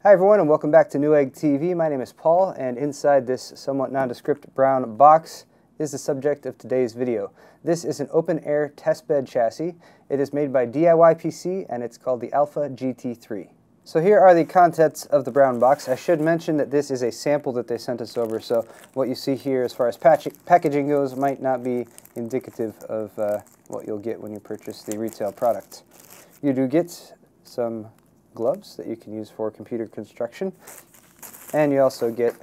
Hi everyone, and welcome back to Newegg TV. My name is Paul, and inside this somewhat nondescript brown box is the subject of today's video. This is an open-air test bed chassis. It is made by DIYPC, and it's called the Alpha-GT3. So here are the contents of the brown box. I should mention that this is a sample that they sent us over, so what you see here as far as packaging goes might not be indicative of what you'll get when you purchase the retail product. You do get some gloves that you can use for computer construction, and you also get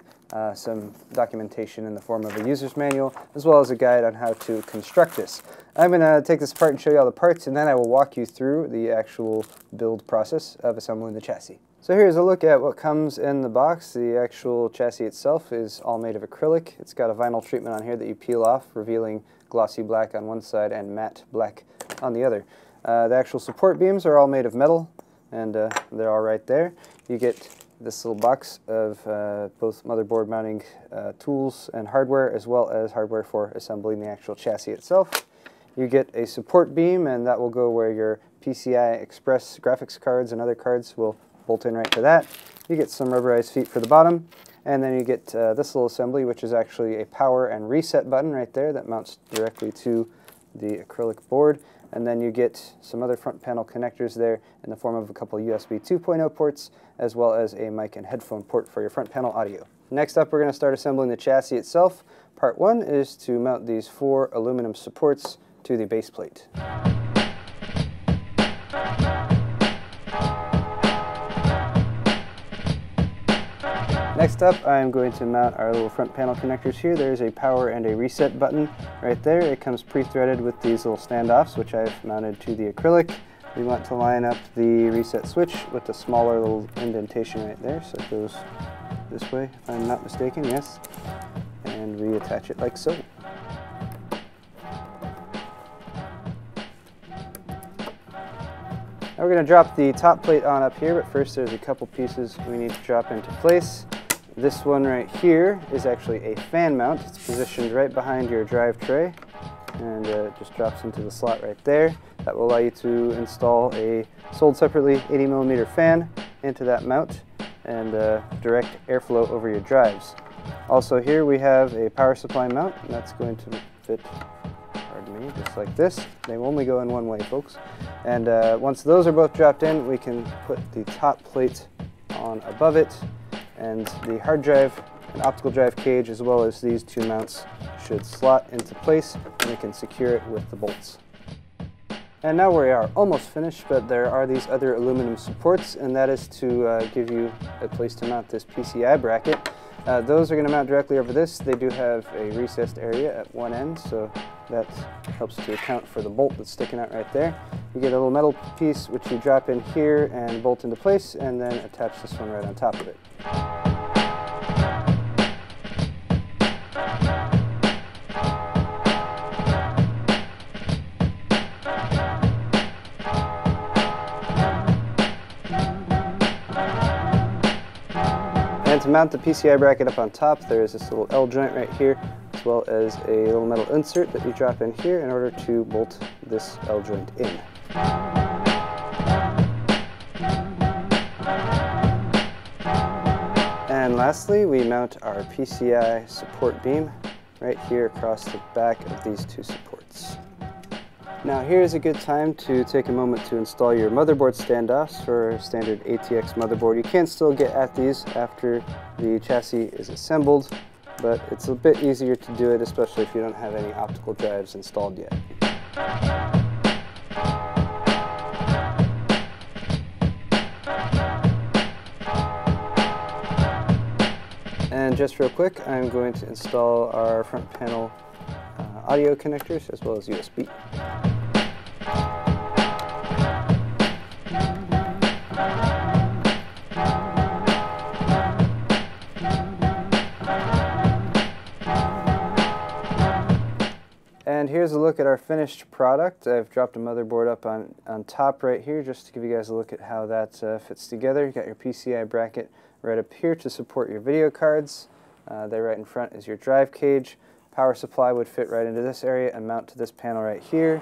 some documentation in the form of a user's manual as well as a guide on how to construct this. I'm going to take this apart and show you all the parts, and then I will walk you through the actual build process of assembling the chassis. So here's a look at what comes in the box. The actual chassis itself is all made of acrylic. It's got a vinyl treatment on here that you peel off, revealing glossy black on one side and matte black on the other. The actual support beams are all made of metal, and they're all right there. You get this little box of both motherboard mounting tools and hardware, as well as hardware for assembling the actual chassis itself. You get a support beam, and that will go where your PCI Express graphics cards and other cards will bolt in right to that. You get some rubberized feet for the bottom, and then you get this little assembly, which is actually a power and reset button right there that mounts directly to the acrylic board. And then you get some other front panel connectors there in the form of a couple USB 2.0 ports, as well as a mic and headphone port for your front panel audio. Next up, we're going to start assembling the chassis itself. Part 1 is to mount these 4 aluminum supports to the base plate. Next up, I'm going to mount our little front panel connectors here. There's a power and a reset button right there. It comes pre-threaded with these little standoffs, which I've mounted to the acrylic. We want to line up the reset switch with the smaller little indentation right there, so it goes this way, if I'm not mistaken, yes. And reattach it like so. Now we're going to drop the top plate on up here, but first there's a couple pieces we need to drop into place. This one right here is actually a fan mount. It's positioned right behind your drive tray, and it just drops into the slot right there. That will allow you to install a sold separately 80mm fan into that mount and direct airflow over your drives. Also here we have a power supply mount, and that's going to fit, pardon me, just like this. They only go in one way, folks. And once those are both dropped in, we can put the top plate on above it, and the hard drive and optical drive cage, as well as these two mounts, should slot into place, and we can secure it with the bolts. And now we are almost finished, but there are these other aluminum supports, and that is to give you a place to mount this PCI bracket. Those are going to mount directly over this. They do have a recessed area at one end, so that helps to account for the bolt that's sticking out right there. You get a little metal piece which you drop in here and bolt into place, and then attach this one right on top of it. And to mount the PCI bracket up on top, there is this little L joint right here, as well as a little metal insert that you drop in here in order to bolt this L joint in. And lastly, we mount our PCI support beam right here across the back of these two supports. Now here's a good time to take a moment to install your motherboard standoffs for a standard ATX motherboard. You can still get at these after the chassis is assembled, but it's a bit easier to do it, especially if you don't have any optical drives installed yet. And just real quick, I'm going to install our front panel audio connectors as well as USB. And here's a look at our finished product. I've dropped a motherboard up on top right here just to give you guys a look at how that fits together. You got your PCI bracket right up here to support your video cards. There right in front is your drive cage. Power supply would fit right into this area and mount to this panel right here.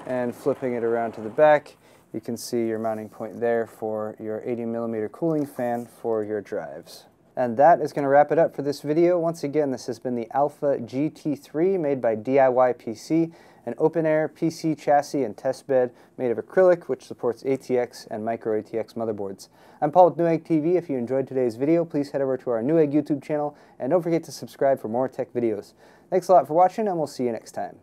And flipping it around to the back, You can see your mounting point there for your 80mm cooling fan for your drives. And that is going to wrap it up for this video. Once again, this has been the Alpha-GT3 made by DIYPC, an open-air PC chassis and test bed made of acrylic, which supports ATX and Micro ATX motherboards. I'm Paul with Newegg TV. If you enjoyed today's video, please head over to our Newegg YouTube channel, and don't forget to subscribe for more tech videos. Thanks a lot for watching, and we'll see you next time.